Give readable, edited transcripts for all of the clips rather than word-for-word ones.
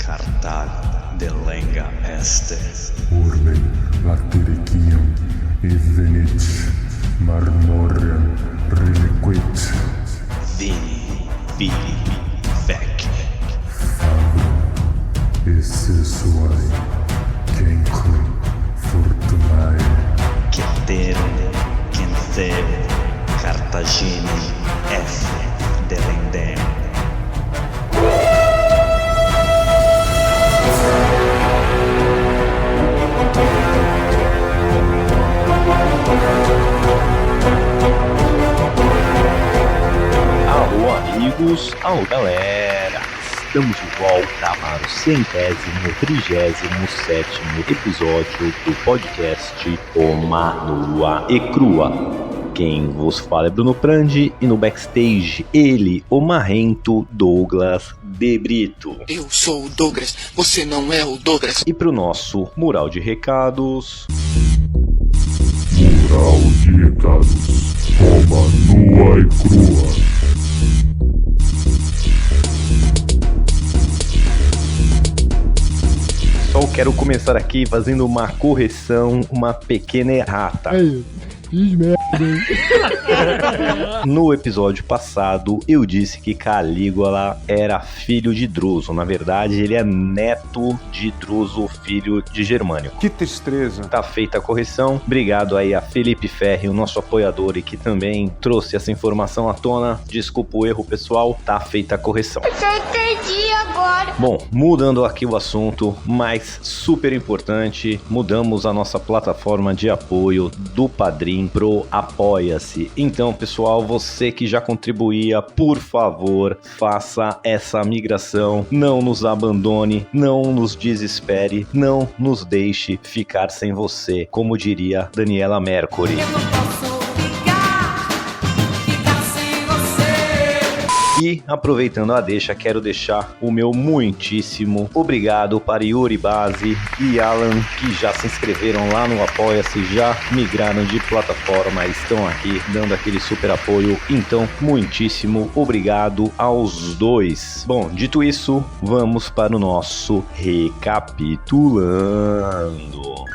cartag de lenga este. Urben latiricium evenit marmoriam reliquit. Vini, vini, vec. Fabrum esse suae cenco fortunae. Ceterum, cenceo, Cartaginem, F. delendem. Alô, amigos, alô, galera! Estamos de volta para o 137º episódio do podcast Uma Nua e Crua. Quem vos fala é Bruno Prandi e no backstage ele, o marrento Douglas De Brito. Eu sou o Douglas, você não é o Douglas. E pro nosso mural de recados... Mural de recados. Uma nua e crua. Só quero começar aqui fazendo uma correção, uma pequena errata. Aí, fiz merda, hein? No episódio passado, eu disse que Calígula era filho de Druso. Na verdade, ele é neto de Druso, filho de Germânico. Que tristeza. Tá feita a correção. Obrigado aí a Felipe Ferri, o nosso apoiador e que também trouxe essa informação à tona. Desculpa o erro, pessoal. Tá feita a correção. Eu só entendi agora. Bom, mudando aqui o assunto, mas super importante, mudamos a nossa plataforma de apoio do Padrim pro Apoia-se. Então, pessoal, você que já contribuía, por favor, faça essa migração, não nos abandone, não nos desespere, não nos deixe ficar sem você, como diria Daniela Mercury. E, aproveitando a deixa, quero deixar o meu muitíssimo obrigado para Yuri Base e Alan, que já se inscreveram lá no Apoia-se, já migraram de plataforma, estão aqui dando aquele super apoio. Então, muitíssimo obrigado aos dois. Bom, dito isso, vamos para o nosso Recapitulando.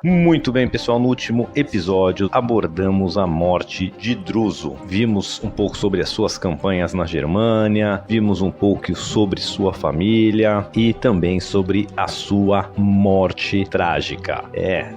Muito bem, pessoal, no último episódio abordamos a morte de Druso. Vimos um pouco sobre as suas campanhas na Germânia, vimos um pouco sobre sua família e também sobre a sua morte trágica.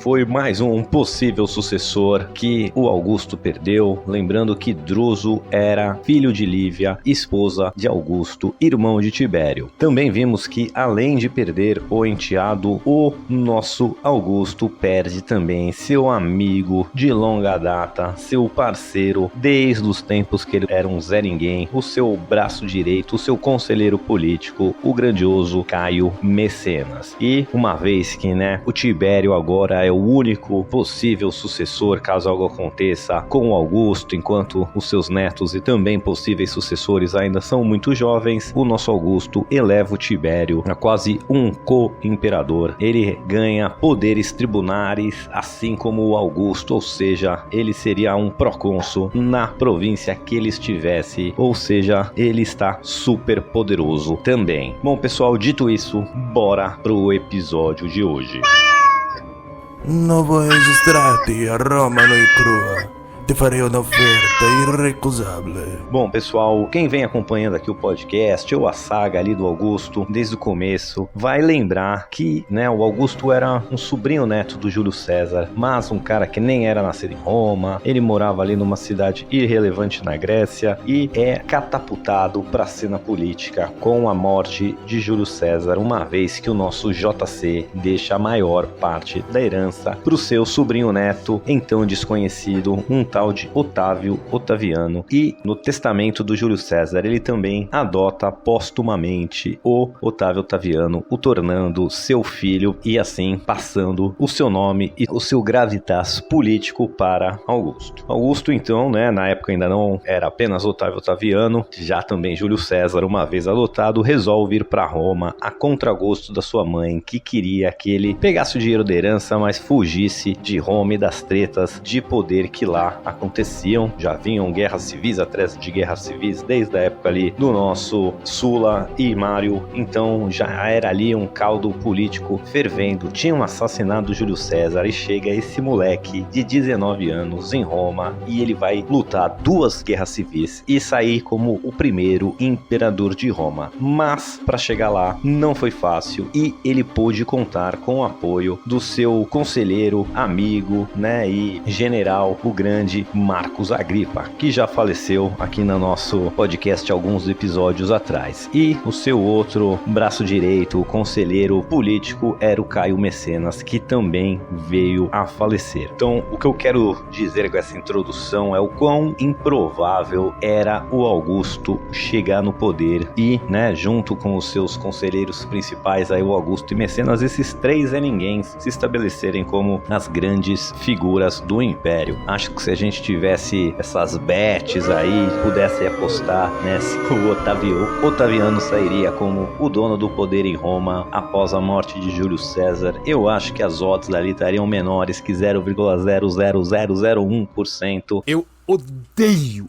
Foi mais um possível sucessor que o Augusto perdeu, lembrando que Druso era filho de Lívia, esposa de Augusto, irmão de Tibério. Também vimos que, além de perder o enteado, o nosso Augusto perde também seu amigo de longa data, seu parceiro desde os tempos que ele era um Zé Ninguém, o seu braço direito, o seu conselheiro político, o grandioso Caio Mecenas. E uma vez que, o Tibério agora é o único possível sucessor, caso algo aconteça com o Augusto, enquanto os seus netos e também possíveis sucessores ainda são muito jovens, o nosso Augusto eleva o Tibério a quase um co-imperador. Ele ganha poderes tribunais, assim como o Augusto, ou seja, ele seria um procônsul na província que ele estivesse, ou seja, ele está super poderoso também. Bom, pessoal, dito isso, bora pro episódio de hoje. Novo registrati a Roma Nua e Crua. Te farei uma oferta irrecusável. Bom, pessoal, quem vem acompanhando aqui o podcast ou a saga ali do Augusto desde o começo vai lembrar que, o Augusto era um sobrinho neto do Júlio César, mas um cara que nem era nascido em Roma. Ele morava ali numa cidade irrelevante na Grécia e é catapultado para a cena política com a morte de Júlio César, uma vez que o nosso JC deixa a maior parte da herança para o seu sobrinho neto, então desconhecido, um tal de Otávio Otaviano, e no testamento do Júlio César ele também adota póstumamente o Otávio Otaviano, o tornando seu filho e assim passando o seu nome e o seu gravitas político para Augusto. Augusto então, na época ainda não era apenas Otávio Otaviano, já também Júlio César, uma vez adotado, resolve ir para Roma a contragosto da sua mãe, que queria que ele pegasse o dinheiro da herança, mas fugisse de Roma e das tretas de poder que lá aconteciam, já vinham guerras civis atrás de guerras civis desde a época ali do nosso Sula e Mário, então já era ali um caldo político fervendo. Tinham assassinado Júlio César e chega esse moleque de 19 anos em Roma e ele vai lutar 2 guerras civis e sair como o primeiro imperador de Roma. Mas para chegar lá não foi fácil e ele pôde contar com o apoio do seu conselheiro, amigo, né, e general, o grande Marcos Agripa, que já faleceu aqui no nosso podcast alguns episódios atrás. E o seu outro braço direito, o conselheiro político, era o Caio Mecenas, que também veio a falecer. Então, o que eu quero dizer com essa introdução é o quão improvável era o Augusto chegar no poder e, né, junto com os seus conselheiros principais, aí o Augusto e Mecenas, esses 3 ninguéms se estabelecerem como as grandes figuras do Império. Acho que se a gente tivesse essas bets aí, pudesse apostar, né, se o Otaviano sairia como o dono do poder em Roma após a morte de Júlio César, eu acho que as odds ali estariam menores que 0,00001%. Eu odeio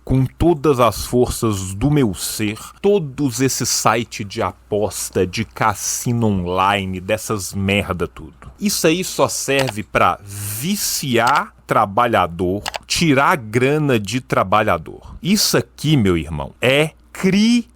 com todas as forças do meu ser todos esses sites de aposta, de cassino online, dessas merda tudo. Isso aí só serve pra viciar trabalhador, tirar a grana de trabalhador. Isso aqui, meu irmão, é criminoso.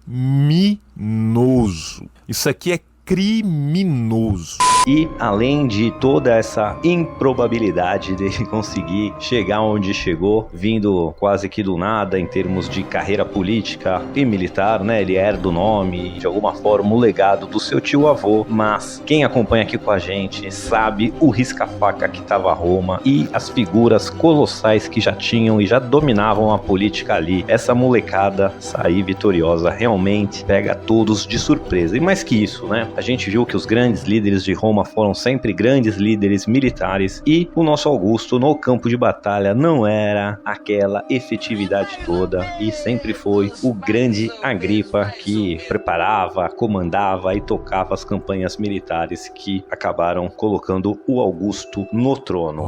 Isso aqui é criminoso. E além de toda essa improbabilidade dele conseguir chegar onde chegou, vindo quase que do nada em termos de carreira política e militar, né? Ele herda o nome, de alguma forma o legado do seu tio-avô, mas quem acompanha aqui com a gente sabe o risca-faca que estava Roma e as figuras colossais que já tinham e já dominavam a política ali. Essa molecada sair vitoriosa realmente pega todos de surpresa. E mais que isso, né? A gente viu que os grandes líderes de Roma foram sempre grandes líderes militares e o nosso Augusto no campo de batalha não era aquela efetividade toda e sempre foi o grande Agripa que preparava, comandava e tocava as campanhas militares que acabaram colocando o Augusto no trono.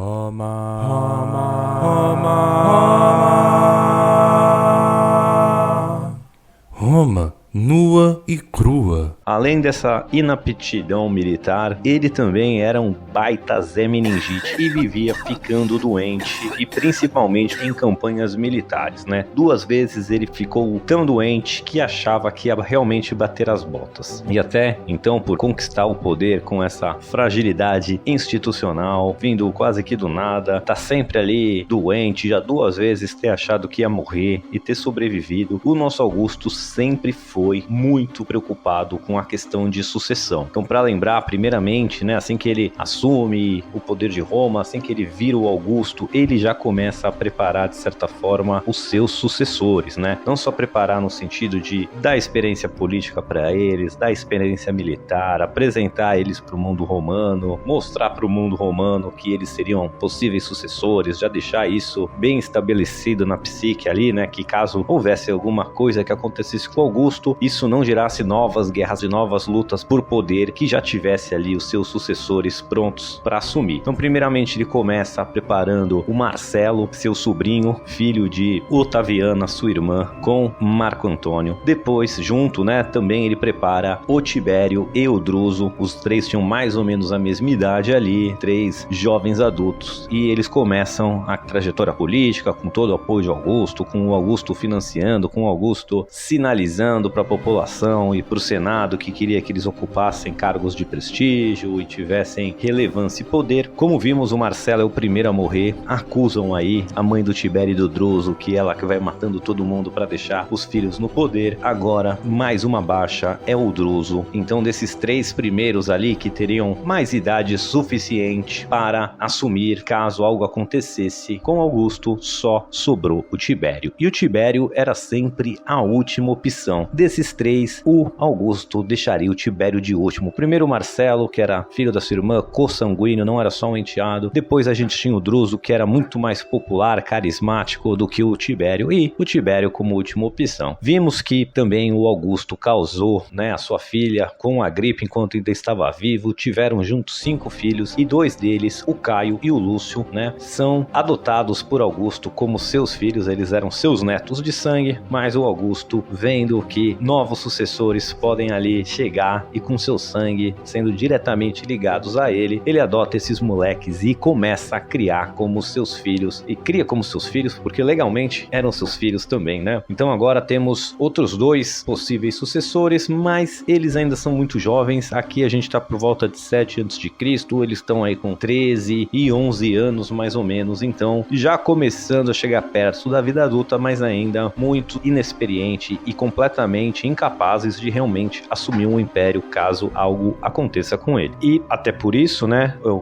Roma, nua e crua. Além dessa inaptidão militar, ele também era um baita Zé Meningite e vivia ficando doente, e principalmente em campanhas militares, né? 2 vezes ele ficou tão doente que achava que ia realmente bater as botas. E até então, por conquistar o poder com essa fragilidade institucional, vindo quase que do nada, tá sempre ali doente, já 2 vezes ter achado que ia morrer e ter sobrevivido, o nosso Augusto sempre foi muito preocupado com a questão de sucessão. Então, para lembrar, primeiramente, né, assim que ele assume o poder de Roma, assim que ele vira o Augusto, ele já começa a preparar, de certa forma, os seus sucessores, né? Não só preparar no sentido de dar experiência política para eles, dar experiência militar, apresentar eles para o mundo romano, mostrar para o mundo romano que eles seriam possíveis sucessores, já deixar isso bem estabelecido na psique ali, né? Que caso houvesse alguma coisa que acontecesse com Augusto, isso não gerasse novas guerras e novas lutas por poder, que já tivesse ali os seus sucessores prontos para assumir. Então, primeiramente, ele começa preparando o Marcelo, seu sobrinho, filho de Otaviana, sua irmã, com Marco Antônio. Depois, junto, né, também ele prepara o Tibério e o Druso. Os 3 tinham mais ou menos a mesma idade ali, 3 jovens adultos, e eles começam a trajetória política com todo o apoio de Augusto, com o Augusto financiando, com o Augusto sinalizando para a população e para o Senado que queria que eles ocupassem cargos de prestígio e tivessem relevância e poder. Como vimos, o Marcelo é o primeiro a morrer. Acusam aí a mãe do Tibério e do Druso, que ela que vai matando todo mundo para deixar os filhos no poder. Agora, mais uma baixa é o Druso. Então, desses 3 primeiros ali que teriam mais idade suficiente para assumir caso algo acontecesse com Augusto, só sobrou o Tibério. E o Tibério era sempre a última opção. Desses 3, o Augusto deixaria estaria o Tibério de último. Primeiro o Marcelo, que era filho da sua irmã, consanguíneo, não era só um enteado. Depois a gente tinha o Druso, que era muito mais popular, carismático do que o Tibério, e o Tibério como última opção. Vimos que também o Augusto causou, a sua filha com a gripe enquanto ainda estava vivo. Tiveram juntos 5 filhos e 2 deles, o Caio e o Lúcio, são adotados por Augusto como seus filhos. Eles eram seus netos de sangue, mas o Augusto, vendo que novos sucessores podem ali chegar e com seu sangue sendo diretamente ligados a ele, ele adota esses moleques e começa a criar como seus filhos, e cria como seus filhos porque legalmente eram seus filhos também, Então agora temos outros 2 possíveis sucessores, mas eles ainda são muito jovens. Aqui a gente está por volta de 7 a.C., eles estão aí com 13 e 11 anos mais ou menos, então já começando a chegar perto da vida adulta, mas ainda muito inexperiente e completamente incapazes de realmente assumir um império caso algo aconteça com ele. E até por isso,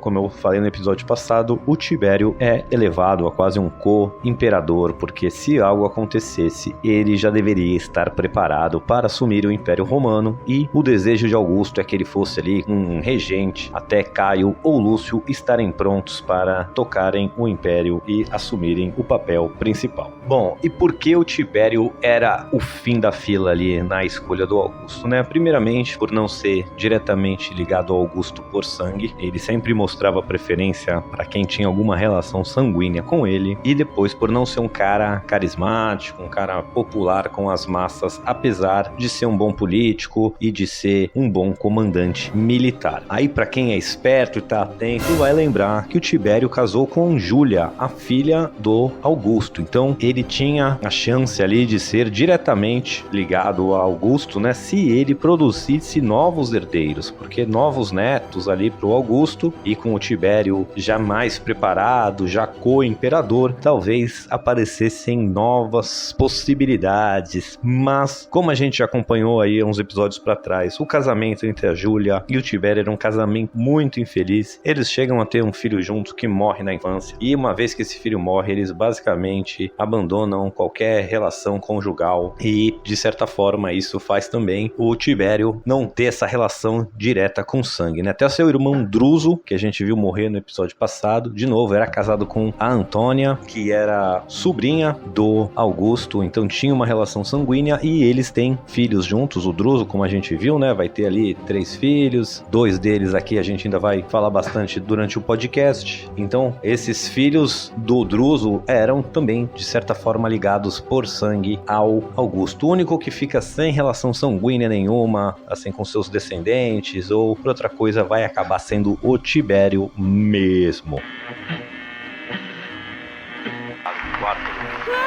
como eu falei no episódio passado, o Tibério é elevado a quase um co-imperador, porque se algo acontecesse, ele já deveria estar preparado para assumir o Império Romano, e o desejo de Augusto é que ele fosse ali um regente até Caio ou Lúcio estarem prontos para tocarem o Império e assumirem o papel principal. Bom, e por que o Tibério era o fim da fila ali na escolha do Augusto, Primeiramente, por não ser diretamente ligado ao Augusto por sangue, ele sempre mostrava preferência para quem tinha alguma relação sanguínea com ele, e depois por não ser um cara carismático, um cara popular com as massas, apesar de ser um bom político e de ser um bom comandante militar. Aí para quem é esperto e tá atento, vai lembrar que o Tibério casou com Júlia, a filha do Augusto, então ele tinha a chance ali de ser diretamente ligado a Augusto, se ele produzisse novos herdeiros, porque novos netos ali pro Augusto, e com o Tibério já mais preparado, já co-imperador, talvez aparecessem novas possibilidades. Mas como a gente já acompanhou aí uns episódios para trás, o casamento entre a Júlia e o Tibério era um casamento muito infeliz. Eles chegam a ter um filho junto que morre na infância, e uma vez que esse filho morre, eles basicamente abandonam qualquer relação conjugal, e de certa forma isso faz também o Tibério não ter essa relação direta com sangue, Até o seu irmão Druso, que a gente viu morrer no episódio passado, de novo era casado com a Antônia, que era sobrinha do Augusto, então tinha uma relação sanguínea, e eles têm filhos juntos. O Druso, como a gente viu, vai ter ali 3 filhos, 2 deles aqui a gente ainda vai falar bastante durante o podcast. Então esses filhos do Druso eram também de certa forma ligados por sangue ao Augusto. O único que fica sem relação sanguínea nenhuma, assim, com seus descendentes ou por outra coisa, vai acabar sendo o Tibério mesmo.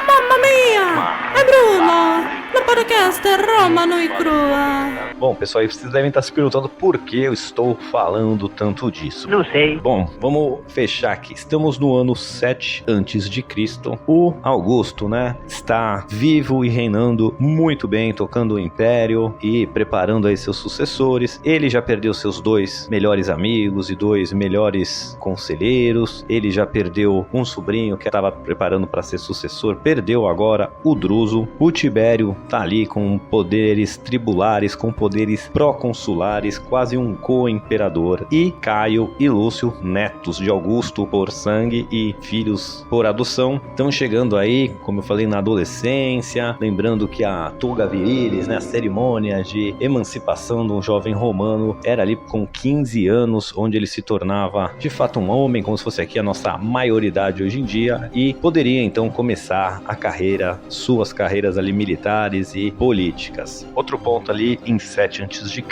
Mamma mia! É Bruno! No podcast Roma nua e crua. Bom, pessoal, vocês devem estar se perguntando por que eu estou falando tanto disso. Não sei. Bom, vamos fechar aqui. Estamos no ano 7 a.C. O Augusto, está vivo e reinando muito bem, tocando o império e preparando aí seus sucessores. Ele já perdeu seus 2 melhores amigos e 2 melhores conselheiros. Ele já perdeu um sobrinho que estava preparando para ser sucessor. Perdeu agora o Druso. O Tibério tá ali com poderes tribulares, com poderes pró-consulares, quase um co-imperador. E Caio e Lúcio, netos de Augusto por sangue e filhos por adoção, estão chegando aí, como eu falei, na adolescência. Lembrando que a toga virilis, a cerimônia de emancipação de um jovem romano, era ali com 15 anos, onde ele se tornava de fato um homem, como se fosse aqui a nossa maioridade hoje em dia, e poderia então começar a carreira, suas carreiras ali militares e políticas. Outro ponto ali em 7 a.C.,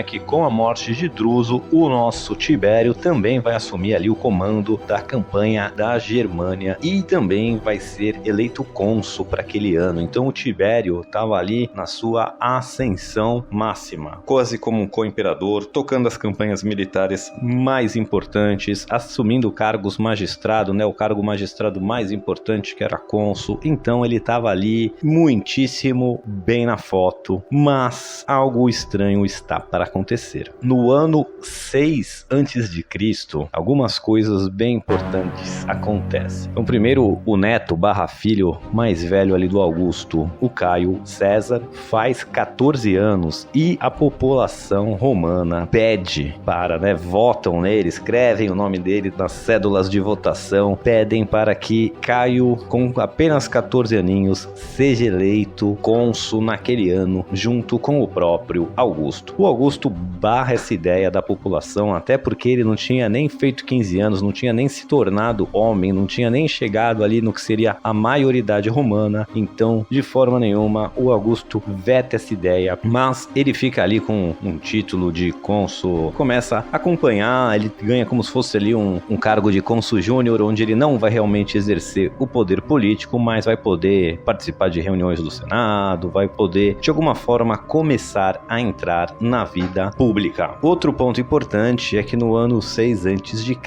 que com a morte de Druso, o nosso Tibério também vai assumir ali o comando da campanha da Germânia e também vai ser eleito cônsul para aquele ano. Então o Tibério estava ali na sua ascensão máxima, quase como um co-imperador, tocando as campanhas militares mais importantes, assumindo cargos magistrado, o cargo magistrado mais importante, que era cônsul. Então ele estava ali muitíssimo ficou bem na foto, mas algo estranho está para acontecer. No ano 6 a.C., algumas coisas bem importantes acontecem. Então, primeiro, o neto / filho mais velho ali do Augusto, o Caio César, faz 14 anos e a população romana pede para, votam nele, escrevem o nome dele nas cédulas de votação, pedem para que Caio, com apenas 14 aninhos, seja eleito cônsul naquele ano, junto com o próprio Augusto. O Augusto barra essa ideia da população, até porque ele não tinha nem feito 15 anos, não tinha nem se tornado homem, não tinha nem chegado ali no que seria a maioridade romana, então, de forma nenhuma, o Augusto veta essa ideia, mas ele fica ali com um título de cônsul, começa a acompanhar, ele ganha como se fosse ali um cargo de cônsul júnior, onde ele não vai realmente exercer o poder político, mas vai poder participar de reuniões do Senado, vai poder, de alguma forma, começar a entrar na vida pública. Outro ponto importante é que no ano 6 a.C.,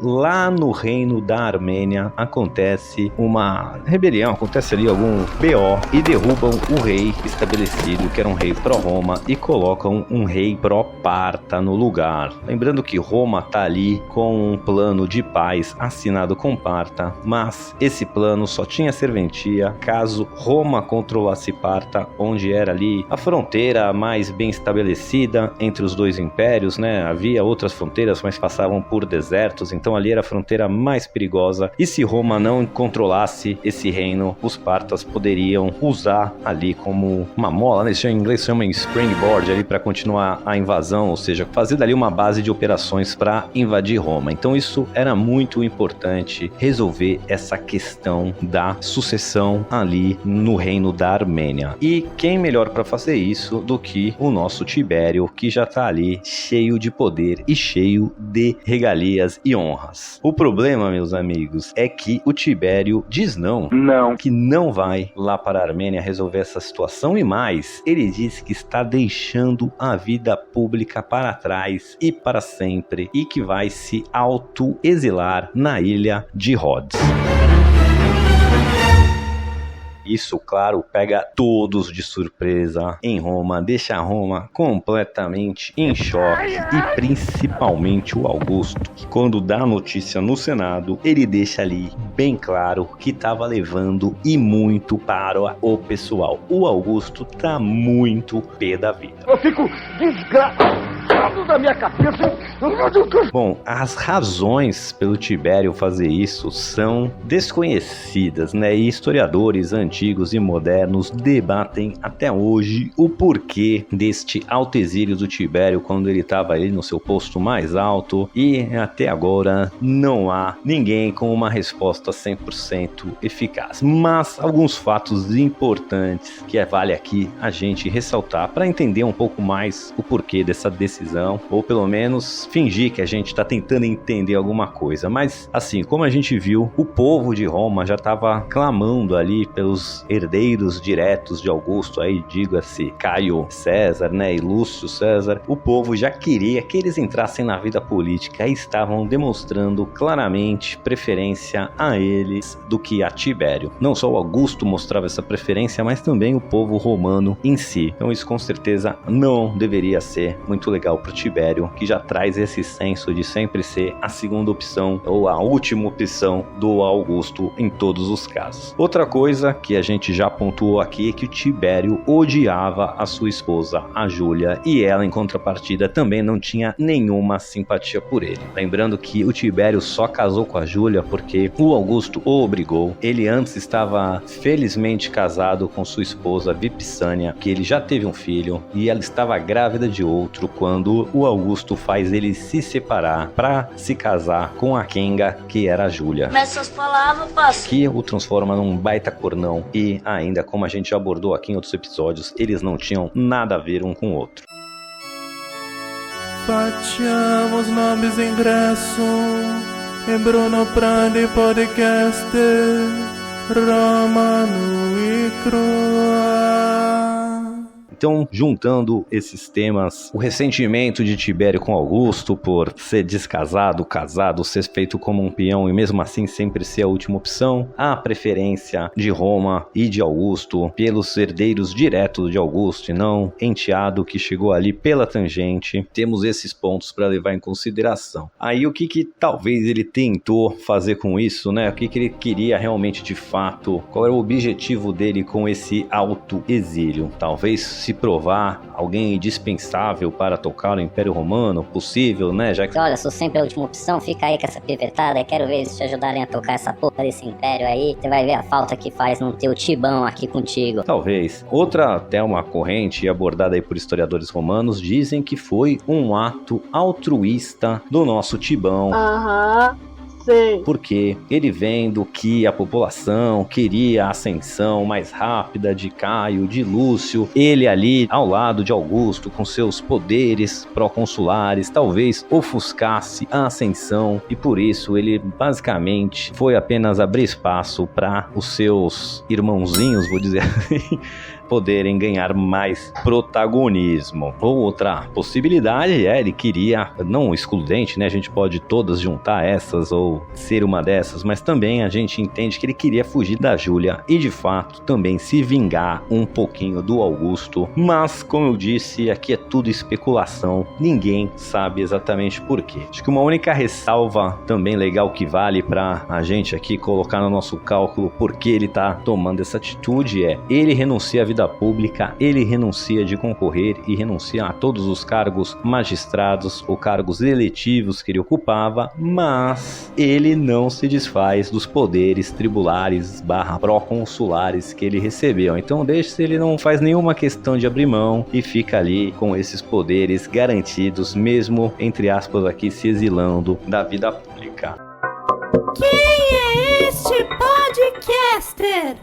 lá no reino da Armênia, acontece uma rebelião, acontece ali algum BO e derrubam o rei estabelecido, que era um rei pró-Roma, e colocam um rei pró-Parta no lugar. Lembrando que Roma tá ali com um plano de paz assinado com Parta, mas esse plano só tinha serventia caso Roma controlasse Parta, onde era ali a fronteira mais bem estabelecida entre os dois impérios, Havia outras fronteiras, mas passavam por desertos, então ali era a fronteira mais perigosa, e se Roma não controlasse esse reino, os partas poderiam usar ali como uma mola, Isso em inglês chama springboard ali para continuar a invasão, ou seja, fazer dali uma base de operações para invadir Roma. Então isso era muito importante, resolver essa questão da sucessão ali no reino da Armênia. E quem melhor para fazer isso do que o nosso Tibério, que já tá ali cheio de poder e cheio de regalias e honras. O problema, meus amigos, é que o Tibério diz não, que não vai lá para a Armênia resolver essa situação, e mais, ele diz que está deixando a vida pública para trás e para sempre, e que vai se auto-exilar na ilha de Rhodes. Isso, claro, pega todos de surpresa em Roma, deixa Roma completamente em choque, e principalmente o Augusto, que quando dá a notícia no Senado, ele deixa ali bem claro que estava levando e muito para o pessoal. O Augusto tá muito pé da vida. Eu fico desgraçado da minha cabeça. Bom, as razões pelo Tibério fazer isso são desconhecidas, E historiadores antigos e modernos debatem até hoje o porquê deste autoexílio do Tibério quando ele estava ali no seu posto mais alto, e até agora não há ninguém com uma resposta 100% eficaz. Mas alguns fatos importantes que vale aqui a gente ressaltar para entender um pouco mais o porquê dessa decisão, ou pelo menos fingir que a gente está tentando entender alguma coisa. Mas assim, como a gente viu, o povo de Roma já estava clamando ali pelos herdeiros diretos de Augusto, aí diga-se Caio César, e Lúcio César. O povo já queria que eles entrassem na vida política e estavam demonstrando claramente preferência a eles do que a Tibério. Não só o Augusto mostrava essa preferência, mas também o povo romano em si. Então isso com certeza não deveria ser muito legal para o Tibério, que já traz esse senso de sempre ser a segunda opção ou a última opção do Augusto em todos os casos. Outra coisa que a gente já pontuou aqui é que o Tibério odiava a sua esposa, a Júlia, e ela, em contrapartida, também não tinha nenhuma simpatia por ele. Lembrando que o Tibério só casou com a Júlia porque o Augusto o obrigou. Ele antes estava felizmente casado com sua esposa Vipsânia, que ele já teve um filho, e ela estava grávida de outro quando o Augusto faz ele se separar para se casar com a Kenga, que era a Júlia. Mas essas palavras, pastor, Que o transforma num baita cornão, e ainda, como a gente já abordou aqui em outros episódios, eles não tinham nada a ver um com o outro. Facciamo os nomes ingresso em Bruno Prandi Podcast Romano e Crua. Então, juntando esses temas, o ressentimento de Tibério com Augusto por ser descasado, casado, ser feito como um peão e mesmo assim sempre ser a última opção, a preferência de Roma e de Augusto pelos herdeiros diretos de Augusto e não enteado que chegou ali pela tangente, temos esses pontos para levar em consideração. Aí o que talvez ele tentou fazer com isso, né? O que ele queria realmente de fato, qual era o objetivo dele com esse auto-exílio? Talvez se provar alguém indispensável para tocar no Império Romano, possível, né? Já que... Olha, sou sempre a última opção, fica aí com essa pivetada, quero ver eles te ajudarem a tocar essa porra desse império aí, você vai ver a falta que faz não ter o Tibão aqui contigo. Talvez. Outra, até uma corrente abordada aí por historiadores romanos, dizem que foi um ato altruísta do nosso Tibão. Porque ele vendo que a população queria a ascensão mais rápida de Caio, de Lúcio, ele ali ao lado de Augusto com seus poderes pró-consulares, talvez ofuscasse a ascensão e por isso ele basicamente foi apenas abrir espaço para os seus irmãozinhos, vou dizer assim, poderem ganhar mais protagonismo. Outra possibilidade ele queria, não excludente, né? A gente pode todas juntar essas ou ser uma dessas, mas também a gente entende que ele queria fugir da Júlia e de fato também se vingar um pouquinho do Augusto. Mas, como eu disse, aqui é tudo especulação, ninguém sabe exatamente por quê. Acho que uma única ressalva também legal que vale pra a gente aqui colocar no nosso cálculo por que ele tá tomando essa atitude é, ele renuncia à vida pública, ele renuncia de concorrer e renuncia a todos os cargos magistrados ou cargos eletivos que ele ocupava, mas ele não se desfaz dos poderes tribulares / pró-consulares que ele recebeu. Então deixa, ele não faz nenhuma questão de abrir mão e fica ali com esses poderes garantidos, mesmo entre aspas aqui se exilando da vida pública. Quem é este podcaster?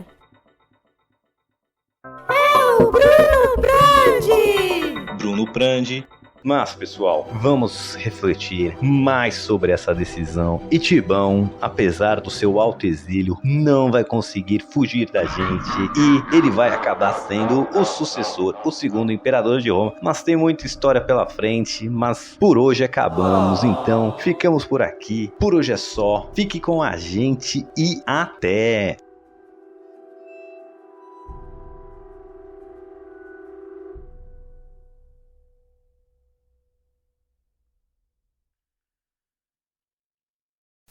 É o Bruno Brandi! Bruno Brandi. Mas, pessoal, vamos refletir mais sobre essa decisão. E Tibão, apesar do seu autoexílio, não vai conseguir fugir da gente. E ele vai acabar sendo o sucessor, o segundo imperador de Roma. Mas tem muita história pela frente, mas por hoje acabamos. Então, ficamos por aqui. Por hoje é só. Fique com a gente e até!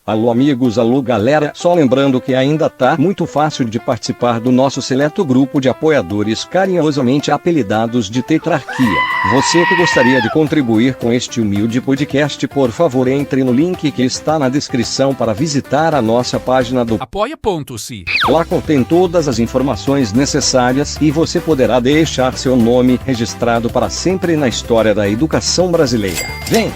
Alô amigos, alô galera, só lembrando que ainda tá muito fácil de participar do nosso seleto grupo de apoiadores carinhosamente apelidados de Tetrarquia. Você que gostaria de contribuir com este humilde podcast, por favor entre no link que está na descrição para visitar a nossa página do apoia.se. Lá contém todas as informações necessárias e você poderá deixar seu nome registrado para sempre na história da educação brasileira. Vem!